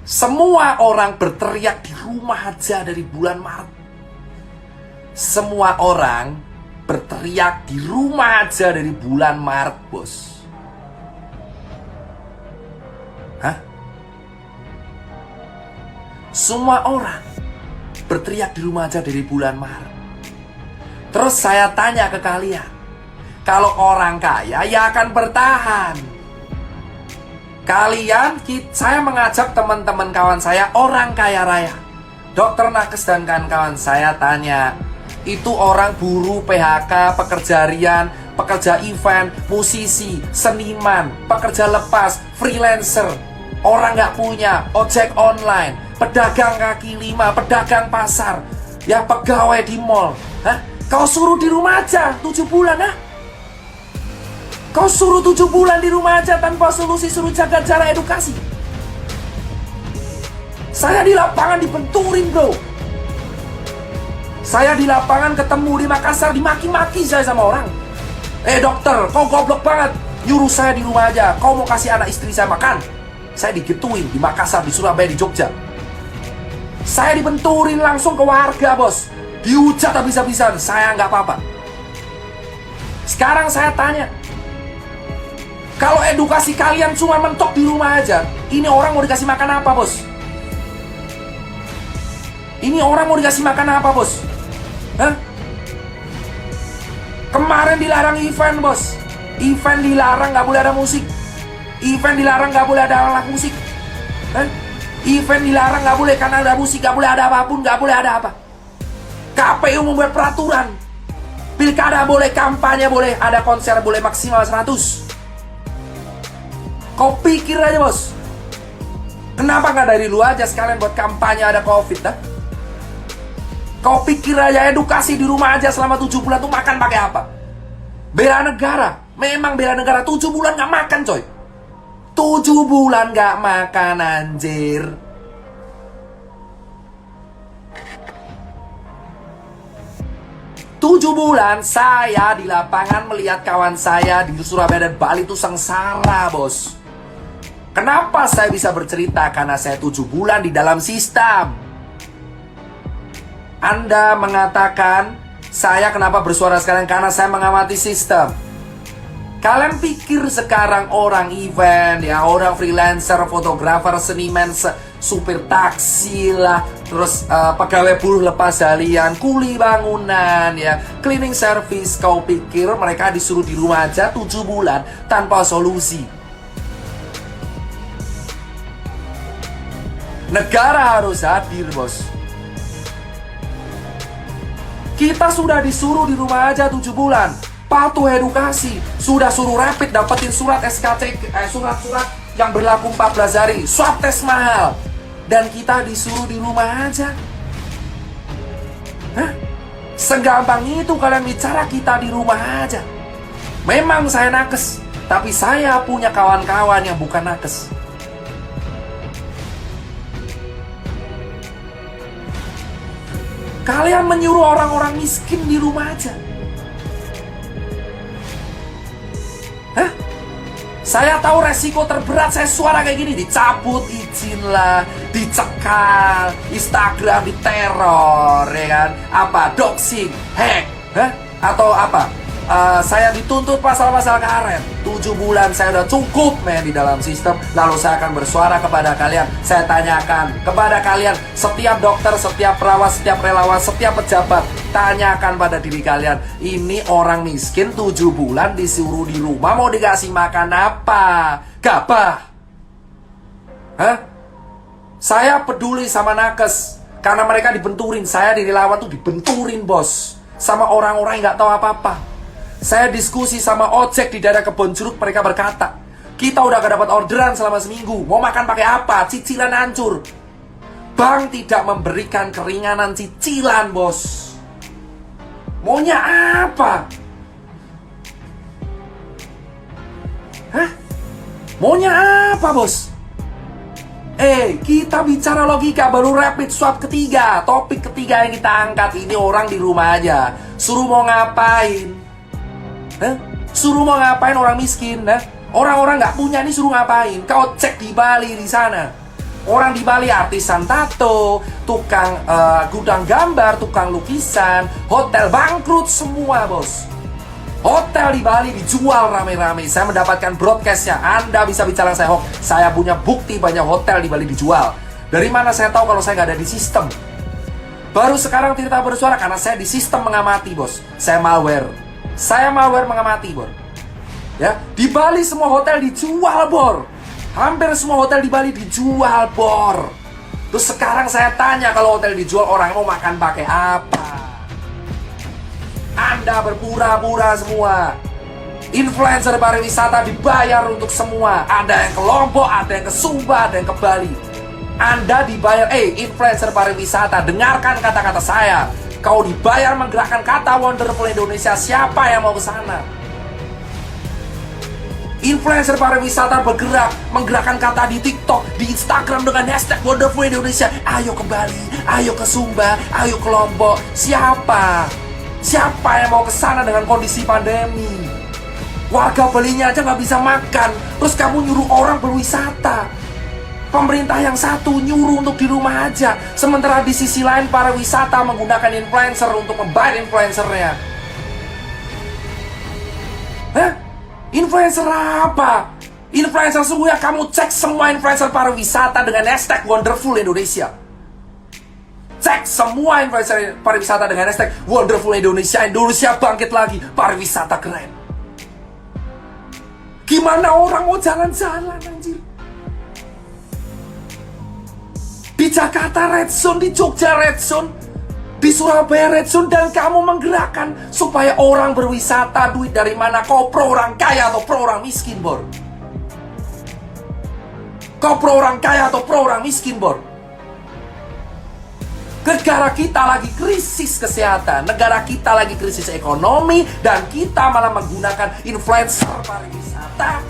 Semua orang berteriak di rumah aja dari bulan Maret. Semua orang berteriak di rumah aja dari bulan Maret, bos. Hah? Semua orang berteriak di rumah aja dari bulan Maret. Terus saya tanya ke kalian, kalau orang kaya ya akan bertahan. Saya mengajak teman-teman kawan saya orang kaya raya, Dokter Nakes dan kawan-kawan saya tanya, itu orang buruh, PHK, pekerja harian, pekerja event, musisi, seniman, pekerja lepas, freelancer, orang nggak punya, ojek online, pedagang kaki lima, pedagang pasar, ya pegawai di mall. Hah? Kau suruh di rumah aja 7 bulan, ha? Kau suruh 7 bulan di rumah aja tanpa solusi, suruh jaga jarak edukasi. Saya di lapangan dibenturin, bro. Saya di lapangan ketemu di Makassar, dimaki-maki saya sama orang. Dokter, kau goblok banget. Nyuruh saya di rumah aja. Kau mau kasih anak istri saya makan? Saya digituin di Makassar, di Surabaya, di Jogja. Saya dibenturin langsung ke warga, bos. Dihujat habis-habisan. Saya nggak apa-apa. Sekarang saya tanya, kalau edukasi kalian cuma mentok di rumah aja, ini orang mau dikasih makan apa, bos? Ini orang mau dikasih makan apa, bos? Hah? Kemarin dilarang event, bos. Event dilarang, nggak boleh ada musik. Event dilarang, nggak boleh ada alat musik. Hah? Event dilarang, nggak boleh karena ada musik, nggak boleh ada apapun, nggak boleh ada apa. KPU membuat peraturan. Pilkada boleh, kampanye boleh, ada konser boleh maksimal 100. Kau pikir aja, bos. Kenapa nggak dari lu aja sekalian buat kampanye ada COVID, dah? Kau pikir aja edukasi di rumah aja selama 7 bulan tuh makan pakai apa? Bela negara. Memang bela negara 7 bulan nggak makan, coy. 7 bulan nggak makan, anjir. Tujuh bulan saya di lapangan melihat kawan saya di Surabaya dan Bali itu sengsara, bos. Kenapa saya bisa bercerita? Karena saya 7 bulan di dalam sistem. Anda mengatakan saya kenapa bersuara sekarang? Karena saya mengamati sistem. Kalian pikir sekarang orang event, ya orang freelancer, fotografer, seniman, supir taksi lah, terus pegawai buruh lepas harian, kuli bangunan, ya cleaning service. Kau pikir mereka disuruh di rumah aja 7 bulan tanpa solusi? Negara harus hadir, bos. Kita sudah disuruh di rumah aja 7 bulan. Patuh edukasi. Sudah suruh rapid, dapetin surat SKC, surat-surat yang berlaku 14 hari. Swab tes mahal. Dan kita disuruh di rumah aja. Hah? Segampang itu kalian bicara kita di rumah aja. Memang saya nakes, tapi saya punya kawan-kawan yang bukan nakes. Kalian menyuruh orang-orang miskin di rumah aja. Hah? Saya tahu resiko terberat saya suara kayak gini. Dicabut izin lah, dicekal, Instagram diteror, ya kan? Apa? Doxing, hack, hah? Atau apa? Saya dituntut pasal-pasal karet. 7 bulan saya udah cukup main di dalam sistem. Lalu saya akan bersuara kepada kalian. Saya tanyakan kepada kalian, setiap dokter, setiap perawat, setiap relawan, setiap pejabat, tanyakan pada diri kalian, ini orang miskin 7 bulan disuruh di rumah, mau dikasih makan apa? Gabah? Hah? Saya peduli sama nakes karena mereka dibenturin. Saya di relawan tuh dibenturin, bos, sama orang-orang yang gak tahu apa-apa. Saya diskusi sama ojek di daerah Kebon Jeruk, mereka berkata, kita udah gak dapat orderan selama seminggu, mau makan pakai apa? Cicilan hancur. Bank tidak memberikan keringanan cicilan, bos. Maunya apa? Hah? Maunya apa, bos? Kita bicara logika, baru rapid swab ketiga. Topik ketiga yang kita angkat, ini orang di rumah aja. Suruh mau ngapain? Hah? Suruh mau ngapain orang miskin? Orang-orang nggak punya ini suruh ngapain? Kau cek di Bali di sana. Orang di Bali artisan tato, tukang gudang gambar, tukang lukisan, hotel bangkrut semua, bos. Hotel di Bali dijual rame-rame. Saya mendapatkan broadcastnya. Anda bisa bicara saya hoax. Saya punya bukti banyak hotel di Bali dijual. Dari mana saya tahu kalau saya nggak ada di sistem? Baru sekarang Tirta bersuara karena saya di sistem mengamati, bos. Saya malware. Saya malware mengamati, bor. Ya, di Bali semua hotel dijual, bor. Hampir semua hotel di Bali dijual, bor. Terus sekarang saya tanya, kalau hotel dijual, orang mau makan pakai apa? Anda berpura-pura semua. Influencer pariwisata dibayar untuk semua. Ada yang ke Lombok, ada yang ke Sumba, ada yang ke Bali. Anda dibayar, influencer pariwisata, dengarkan kata-kata saya. Kau dibayar menggerakkan kata Wonderful Indonesia, siapa yang mau ke sana? Influencer pariwisata bergerak, menggerakkan kata di TikTok, di Instagram dengan hashtag Wonderful Indonesia. Ayo ke Bali, ayo ke Sumba, ayo ke Lombok. Siapa? Siapa yang mau ke sana dengan kondisi pandemi? Warga Balinya aja nggak bisa makan, terus kamu nyuruh orang berwisata. Pemerintah yang satu nyuruh untuk di rumah aja, sementara di sisi lain pariwisata menggunakan influencer untuk membayar influencernya. Hah? Influencer apa? Influencer sungguhnya kamu cek semua influencer pariwisata dengan hashtag Wonderful Indonesia. Cek semua influencer pariwisata dengan hashtag Wonderful Indonesia. Indonesia bangkit lagi, pariwisata keren. Gimana orang mau jalan-jalan, anjir? Di Jakarta Red Zone, di Jogja Red Zone, di Surabaya Red Zone, dan kamu menggerakkan supaya orang berwisata. Duit dari mana? Kau pro orang kaya atau pro orang miskin, bor? Kau pro orang kaya atau pro orang miskin, bor? Negara kita lagi krisis kesehatan, negara kita lagi krisis ekonomi, dan kita malah menggunakan influencer pariwisata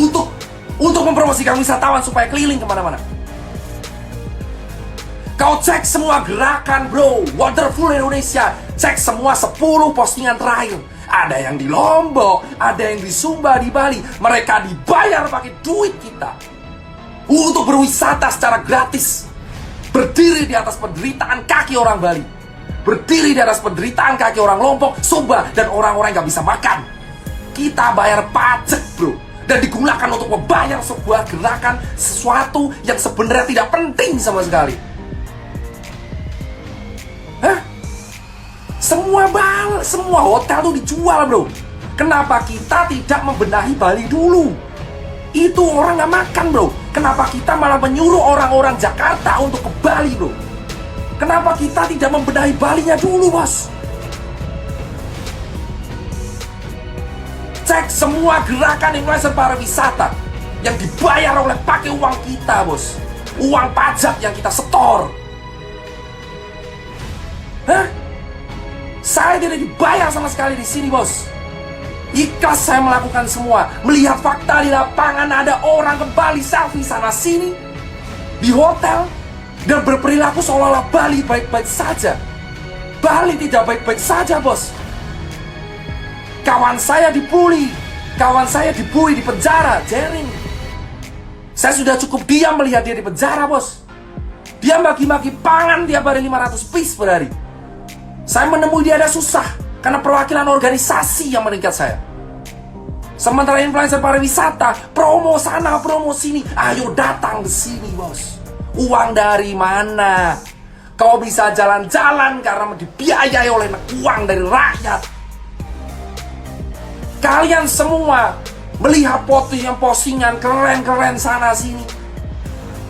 untuk mempromosikan wisatawan supaya keliling kemana-mana. Kau cek semua gerakan, bro, Wonderful Indonesia. Cek semua 10 postingan terakhir. Ada yang di Lombok, ada yang di Sumba, di Bali. Mereka dibayar pakai duit kita untuk berwisata secara gratis. Berdiri di atas penderitaan kaki orang Bali, berdiri di atas penderitaan kaki orang Lombok, Sumba, dan orang-orang yang gak bisa makan. Kita bayar pajak, bro, dan digunakan untuk membayar sebuah gerakan, sesuatu yang sebenarnya tidak penting sama sekali. Hah? Semua hotel tuh dijual, bro. Kenapa kita tidak membenahi Bali dulu? Itu orang gak makan, bro. Kenapa kita malah menyuruh orang-orang Jakarta untuk ke Bali, bro? Kenapa kita tidak membenahi Balinya dulu, bos? Cek semua gerakan influencer pariwisata yang dibayar oleh pakai uang kita, bos. Uang pajak yang kita setor. Hah? Saya tidak dibayar sama sekali di sini, bos. Ikhlas saya melakukan semua. Melihat fakta di lapangan, ada orang ke Bali selfie sana sini di hotel dan berperilaku seolah-olah Bali baik-baik saja. Bali tidak baik-baik saja, bos. Kawan saya dibully, kawan saya dibully di penjara, jaring. Saya sudah cukup diam melihat dia di penjara, bos. Dia maki-maki pangan tiap hari 500 piece per hari. Saya menemui dia ada susah karena perwakilan organisasi yang meningkat saya. Sementara influencer pariwisata, promo sana, promo sini. Ayo datang ke sini, bos. Uang dari mana? Kau bisa jalan-jalan karena dibiayai oleh uang dari rakyat. Kalian semua melihat postingan keren-keren sana sini.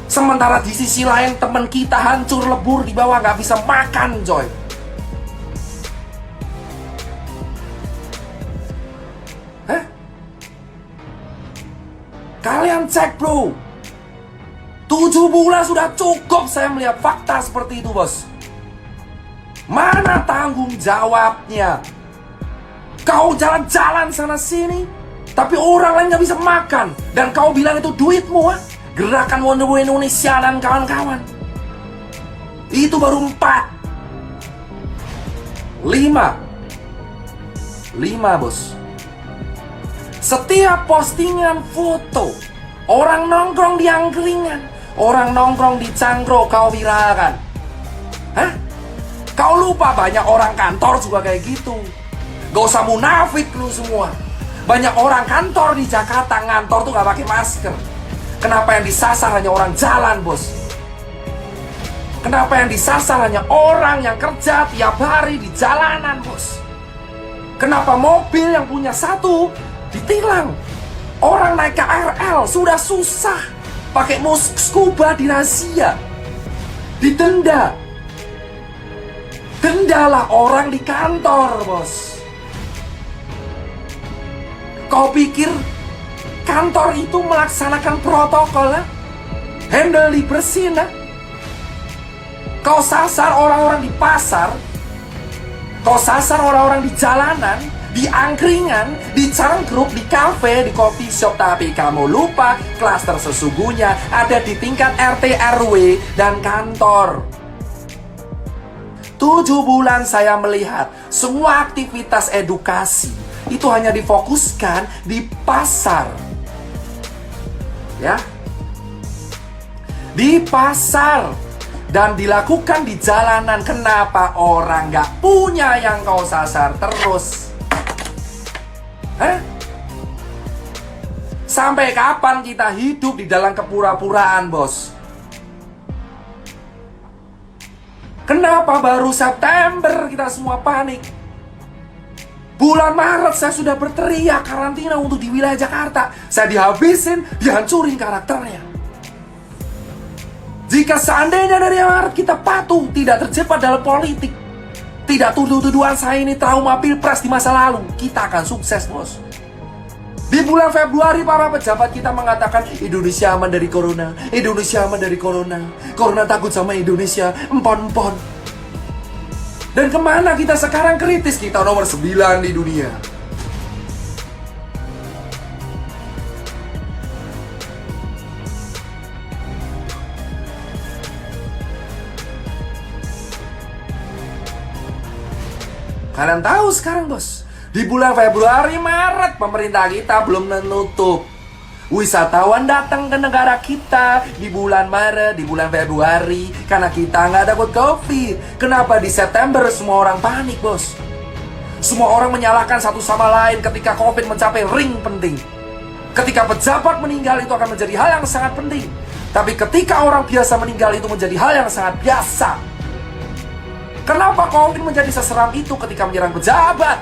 Sementara di sisi lain teman kita hancur lebur di bawah, gak bisa makan, coy. Kalian cek, bro. 7 bulan sudah cukup saya melihat fakta seperti itu, bos. Mana tanggung jawabnya? Kau jalan-jalan sana sini, tapi orang lain gak bisa makan. Dan kau bilang itu duitmu, ha? Gerakan Wonderful Indonesia dan kawan-kawan. Itu baru 4. 5, bos. Setiap postingan foto orang nongkrong di angkringan, Orang nongkrong di cangkro kau viralkan. Hah? Kau lupa banyak orang kantor juga kayak gitu. Gak usah munafik lu semua. Banyak orang kantor di Jakarta ngantor tuh gak pakai masker. Kenapa yang disasar hanya orang jalan, bos? Kenapa yang disasar hanya orang yang kerja tiap hari di jalanan, bos? Kenapa mobil yang punya satu ditilang? Orang naik KRL sudah susah, pakai scuba dirazia, didenda. Dendalah orang di kantor, bos. Kau pikir kantor itu melaksanakan protokol, handle dibersihin, Kau sasar orang-orang di pasar, kau sasar orang-orang di jalanan, di angkringan, di cangkruk, di kafe, di coffee shop. Tapi kamu lupa klaster sesungguhnya ada di tingkat RT, RW, dan kantor. 7 bulan saya melihat semua aktivitas edukasi itu hanya difokuskan di pasar. Ya, di pasar. Dan dilakukan di jalanan. Kenapa orang gak punya yang kau sasar terus? Hah? Sampai kapan kita hidup di dalam kepura-puraan, bos? Kenapa baru September kita semua panik? Bulan Maret saya sudah berteriak karantina untuk di wilayah Jakarta. Saya dihabisin, dihancurin karakternya. Jika seandainya dari Maret kita patuh, tidak terjebak dalam politik, tidak tuduh-tuduhan saya ini trauma pilpres di masa lalu, kita akan sukses, bos. Di bulan Februari para pejabat kita mengatakan Indonesia aman dari corona, Indonesia aman dari corona, corona takut sama Indonesia, empon-empon. Dan kemana kita sekarang kritis? Kita nomor 9 di dunia. Kalian tahu sekarang, bos, di bulan Februari, Maret pemerintah kita belum menutup. Wisatawan datang ke negara kita di bulan Maret, di bulan Februari, karena kita nggak takut COVID. Kenapa di September semua orang panik, bos? Semua orang menyalahkan satu sama lain ketika COVID mencapai ring penting. Ketika pejabat meninggal itu akan menjadi hal yang sangat penting. Tapi ketika orang biasa meninggal itu menjadi hal yang sangat biasa. Kenapa COVID menjadi seseram itu ketika menyerang pejabat?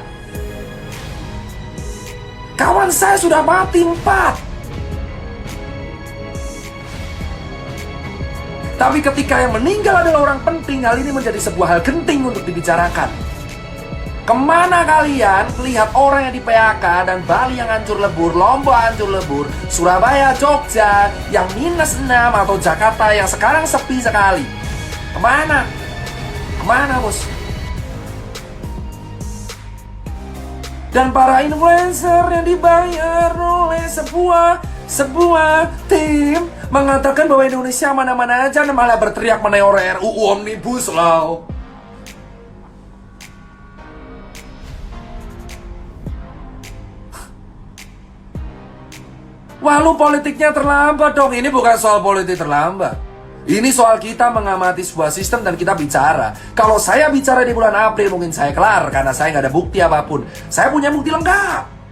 Kawan saya sudah mati 4. Tapi ketika yang meninggal adalah orang penting, hal ini menjadi sebuah hal genting untuk dibicarakan. Kemana kalian lihat orang yang di PHK dan Bali yang hancur lebur, Lombok hancur lebur, Surabaya, Jogja yang -6 atau Jakarta yang sekarang sepi sekali? Kemana? Kemana, bos? Dan para influencer yang dibayar oleh sebuah tim mengatakan bahwa Indonesia mana-mana aja, dan malah berteriak mengenai RUU Omnibus Law. Wah, lu politiknya terlambat dong. Ini bukan soal politik terlambat. Ini soal kita mengamati sebuah sistem dan kita bicara. Kalau saya bicara di bulan April mungkin saya kelar karena saya nggak ada bukti apapun. Saya punya bukti lengkap.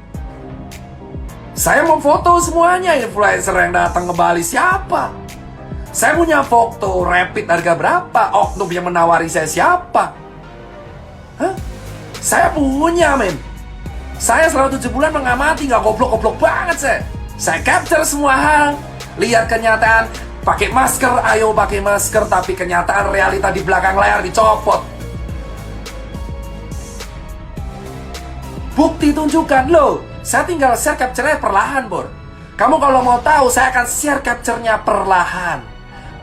Saya mau foto semuanya, influencer yang datang ke Bali siapa. Saya punya foto rapid harga berapa, oknum yang menawari saya siapa. Hah? Saya punya, men. Saya selama 7 bulan mengamati, nggak goblok-goblok banget saya. Saya capture semua hal. Lihat kenyataan. Pakai masker, ayo pakai masker. Tapi kenyataan realita di belakang layar dicopot. Bukti tunjukkan. Loh, saya tinggal share capture-nya perlahan, Bor. Kamu kalau mau tahu, saya akan share capture-nya perlahan.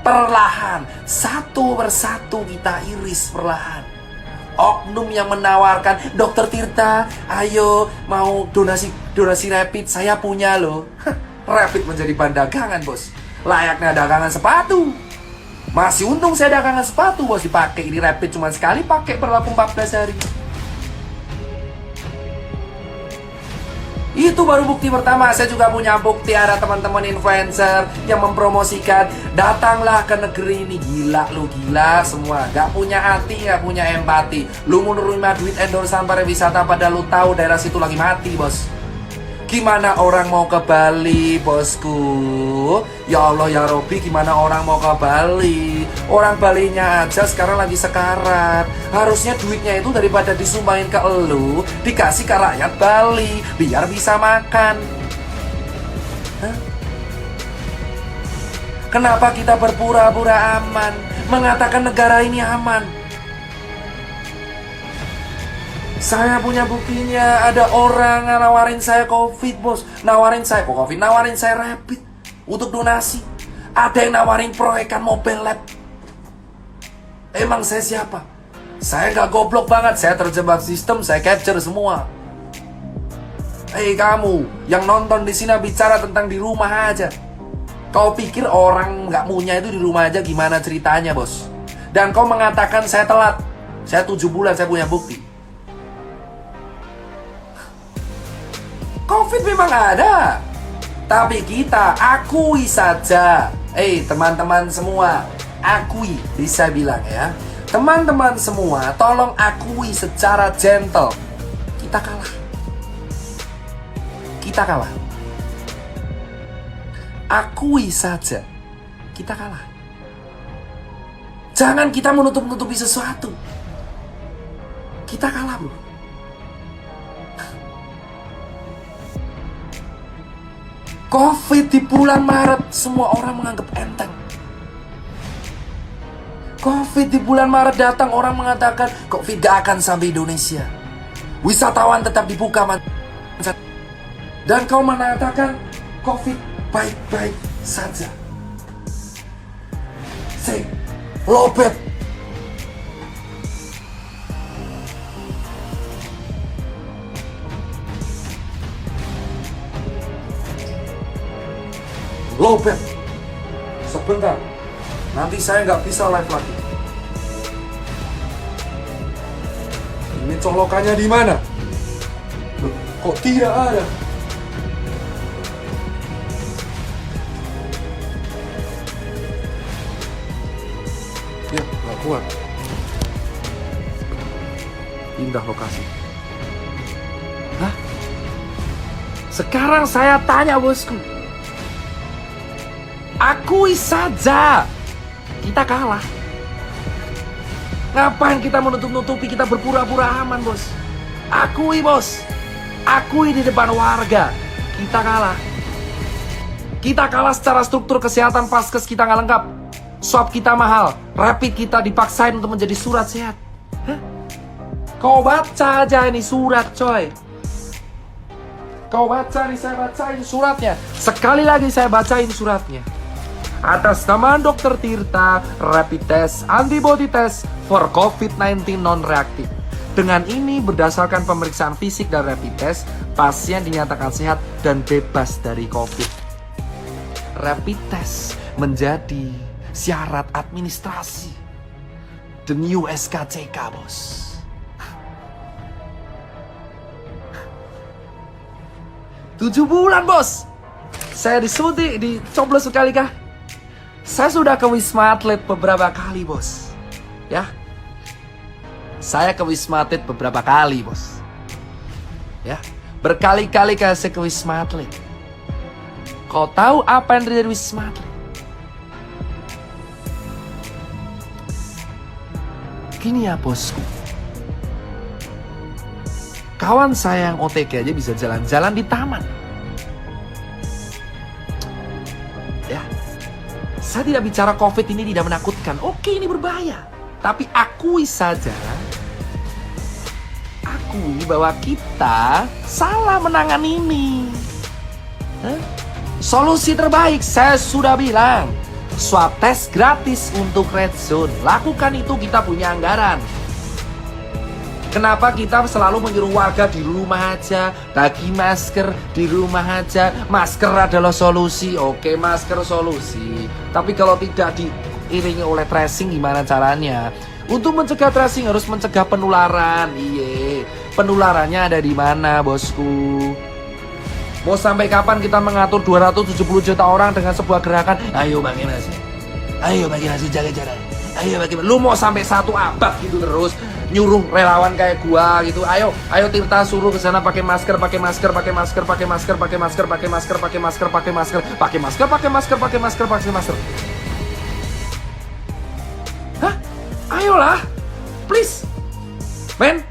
Perlahan. Satu persatu kita iris perlahan. Oknum yang menawarkan, Dokter Tirta, ayo mau donasi rapid, saya punya loh. Rapid menjadi bahan dagangan, bos. Layaknya dagangan sepatu. Masih untung saya dagangan sepatu, bos, dipakai. Ini rapid cuma sekali pakai, berlaku 14 hari. Itu baru bukti pertama. Saya juga punya bukti, ada teman-teman influencer yang mempromosikan, datanglah ke negeri ini. Gila lu, gila semua. Gak punya hati, gak punya empati. Lu mau nerima duit endorsan pariwisata padahal lu tahu daerah situ lagi mati, bos. Gimana orang mau ke Bali, bosku? Ya Allah ya Robi, gimana orang mau ke Bali? Orang Balinya aja sekarang lagi sekarat. Harusnya duitnya itu daripada disumbangin ke elu, dikasih ke rakyat Bali biar bisa makan. Hah? Kenapa kita berpura-pura aman, mengatakan negara ini aman? Saya punya buktinya, ada orang nawarin saya COVID, bos. Nawarin saya COVID, nawarin saya rapid untuk donasi. Ada yang nawarin proyekan mobile lab. Emang saya siapa? Saya nggak goblok banget, saya terjebak sistem, saya capture semua. Kamu yang nonton di sini bicara tentang di rumah aja. Kau pikir orang nggak punya itu di rumah aja gimana ceritanya, bos? Dan kau mengatakan saya telat. Saya 7 bulan, saya punya bukti. COVID memang ada, tapi kita akui saja. Teman-teman semua, akui, bisa bilang ya. Teman-teman semua, tolong akui secara gentle. Kita kalah. Kita kalah. Akui saja, kita kalah. Jangan kita menutup-nutupi sesuatu. Kita kalah, bro. COVID di bulan Maret, semua orang menganggap enteng. COVID di bulan Maret datang, orang mengatakan COVID gak akan sampai Indonesia. Wisatawan tetap dibuka. Dan kau mengatakan COVID baik-baik saja. Say, lobet. Lobet. Sebentar, nanti saya nggak bisa live lagi. Ini colokannya di mana? Loh, kok tidak ada? Ya, nggak kuat. Pindah lokasi. Hah? Sekarang saya tanya, bosku. Akui saja, kita kalah. Ngapain kita menutup-nutupi, kita berpura-pura aman, bos? Akui, bos. Akui di depan warga, kita kalah. Kita kalah secara struktur kesehatan, paskes kita nggak lengkap. Swab kita mahal, rapid kita dipaksain untuk menjadi surat sehat. Hah? Kau baca aja ini surat, coy. Kau baca nih, saya bacain suratnya. Sekali lagi saya bacain suratnya. Atas nama Dr. Tirta, rapid test antibody test for COVID-19 non-reaktif. Dengan ini berdasarkan pemeriksaan fisik dan rapid test, pasien dinyatakan sehat dan bebas dari COVID. Rapid test menjadi syarat administrasi the new SKCK, bos. Tujuh bulan, bos. Saya disuntik, dicoblos sekali kah? Saya sudah ke Wisma Atlet beberapa kali, bos. Ya. Saya ke Wisma Atlet beberapa kali, bos. Ya. Berkali-kali saya ke Wisma Atlet. Kau tahu apa yang terjadi di Wisma Atlet? Gini ya, bosku. Kawan saya yang OTG aja bisa jalan-jalan di taman. Ya. Saya tidak bicara COVID ini tidak menakutkan. Oke, ini berbahaya. Tapi akui saja. Akui bahwa kita salah menangani ini. Solusi terbaik, saya sudah bilang. Swab test gratis untuk red zone. Lakukan itu, kita punya anggaran. Kenapa kita selalu menyuruh warga di rumah aja, bagi masker di rumah aja? Masker adalah solusi. Oke, masker solusi. Tapi kalau tidak diiringi oleh tracing, gimana caranya? Untuk mencegah tracing harus mencegah penularan. Iya, penularannya ada di mana, bosku? Mau sampai kapan kita mengatur 270 juta orang dengan sebuah gerakan? Ayo bagi mas, jaga jarak. Ayo bagi mas. Lu mau sampai 1 abad gitu terus nyuruh relawan kayak gua gitu. Ayo Tirta suruh ke sana pakai masker. Hah? Ayolah. Please. Men.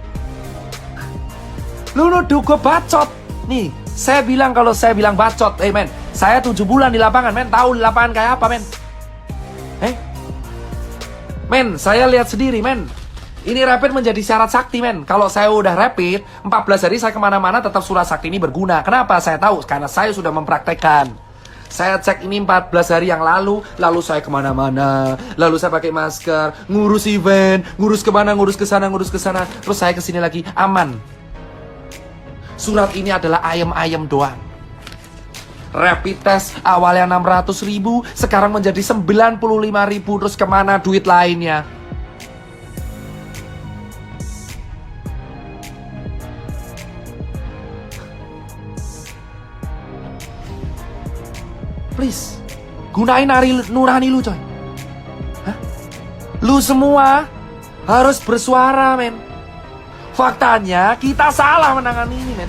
Lu nuduh gua bacot. Nih, saya bilang kalau saya bilang bacot. Men, saya 7 bulan di lapangan, men. Tahu di lapangan kayak apa, men? Men, saya lihat sendiri, men. Ini rapid menjadi syarat sakti, men. Kalau saya udah rapid, 14 hari saya kemana-mana tetap surat sakti ini berguna. Kenapa? Saya tahu, karena saya sudah mempraktekkan. Saya cek ini 14 hari yang lalu saya kemana-mana, lalu saya pakai masker, ngurus event, ngurus kemana, ngurus ke sana, terus saya kesini lagi, aman. Surat ini adalah ayam-ayam doang. Rapid test awalnya 600.000, sekarang menjadi 95.000, terus kemana duit lainnya? Please, gunain nurani lu, coy. Hah? Lu semua harus bersuara, men. Faktanya, kita salah menangani ini, men.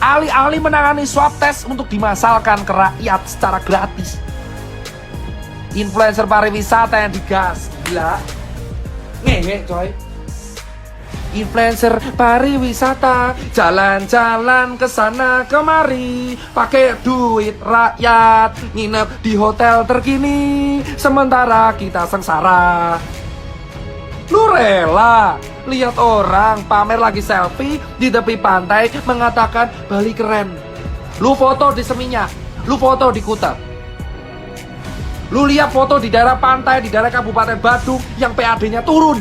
Alih-alih menangani swab test untuk dimasalkan ke rakyat secara gratis. Influencer pariwisata yang digas. Gila. Ngehe, coy. Influencer pariwisata jalan-jalan ke sana kemari pakai duit rakyat, nginep di hotel terkini sementara kita sengsara. Lu rela lihat orang pamer lagi selfie di tepi pantai mengatakan Bali keren. Lu foto di Seminyak, lu foto di Kuta. Lu lihat foto di daerah pantai di daerah Kabupaten Badung yang PAD-nya turun.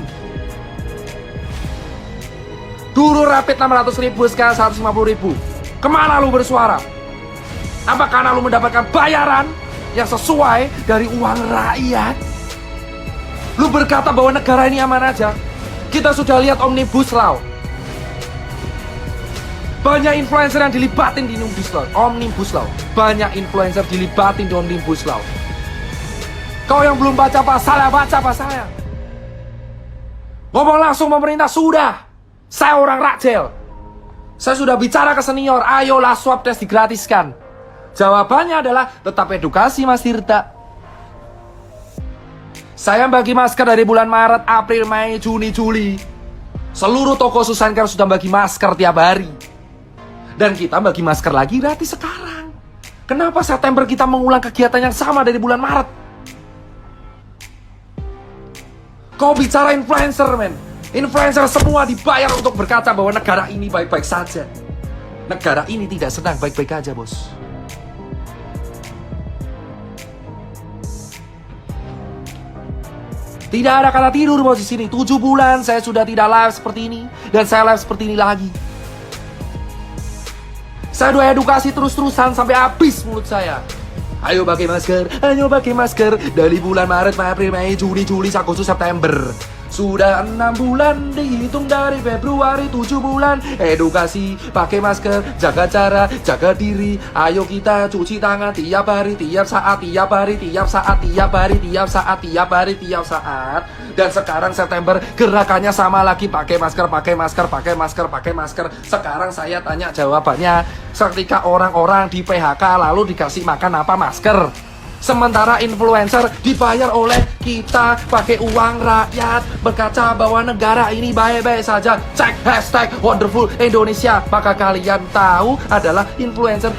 Dulu rapid 600.000, sekarang 150.000. Kemana lu bersuara? Apa karena lu mendapatkan bayaran yang sesuai dari uang rakyat? Lu berkata bahwa negara ini aman aja. Kita sudah lihat Omnibus Law. Banyak influencer yang dilibatin di Omnibus Law. Banyak influencer dilibatin di Omnibus Law. Kau yang belum baca pasalnya, baca pasalnya. Ngomong langsung pemerintah sudah. Saya orang Rakjel. Saya sudah bicara ke senior, ayolah swab test digratiskan. Jawabannya adalah tetap edukasi, Mas Tirta. Saya bagi masker dari bulan Maret, April, Mei, Juni, Juli. Seluruh toko Susan Care sudah bagi masker tiap hari. Dan kita bagi masker lagi gratis sekarang. Kenapa September kita mengulang kegiatan yang sama dari bulan Maret? Kau bicara influencer, men. Influencer semua dibayar untuk berkata bahwa negara ini baik-baik saja. Negara ini tidak sedang baik-baik aja, bos. Tidak ada kata tidur, bos, di sini. 7 bulan saya sudah tidak live seperti ini. Dan saya live seperti ini lagi. Saya udah edukasi terus-terusan sampai habis mulut saya. Ayo pakai masker, ayo pakai masker. Dari bulan Maret, April, Mei, Juni, Juli, Agustus, September. Sudah 6 bulan, dihitung dari Februari 7 bulan. Edukasi, pakai masker, jaga jarak, jaga diri. Ayo kita cuci tangan tiap hari, tiap saat, tiap hari, tiap saat, tiap hari, tiap saat, tiap hari, tiap saat. Dan sekarang September gerakannya sama lagi, pakai masker, pakai masker, pakai masker, pakai masker. Sekarang saya tanya jawabannya, ketika orang-orang di PHK lalu dikasih makan apa? Masker. Sementara influencer dibayar oleh kita pakai uang rakyat, berkaca bahwa negara ini baik-baik saja. Cek hashtag Wonderful Indonesia. Maka kalian tahu adalah influencer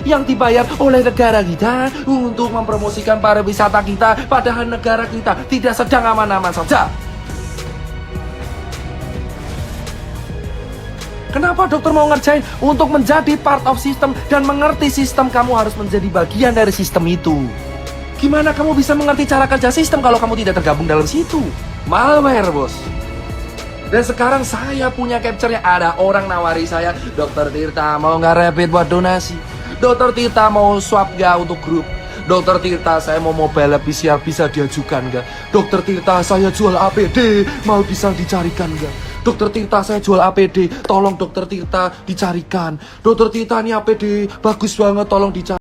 yang dibayar oleh negara kita untuk mempromosikan pariwisata kita, padahal negara kita tidak sedang aman-aman saja. Kenapa dokter mau ngerjain? Untuk menjadi part of system dan mengerti sistem, kamu harus menjadi bagian dari sistem itu. Gimana kamu bisa mengerti cara kerja sistem kalau kamu tidak tergabung dalam situ? Malware, bos. Dan sekarang saya punya capture-nya. Ada orang nawari saya, Dokter Tirta mau nggak rapid buat donasi? Dokter Tirta mau swab nggak untuk grup? Dokter Tirta saya mau mobile PCR bisa diajukan nggak? Dokter Tirta saya jual APD, mau bisa dicarikan nggak? Dokter Tirta, saya jual APD. Tolong Dokter Tirta dicarikan. Dokter Tirta, ini APD bagus banget, tolong dicari.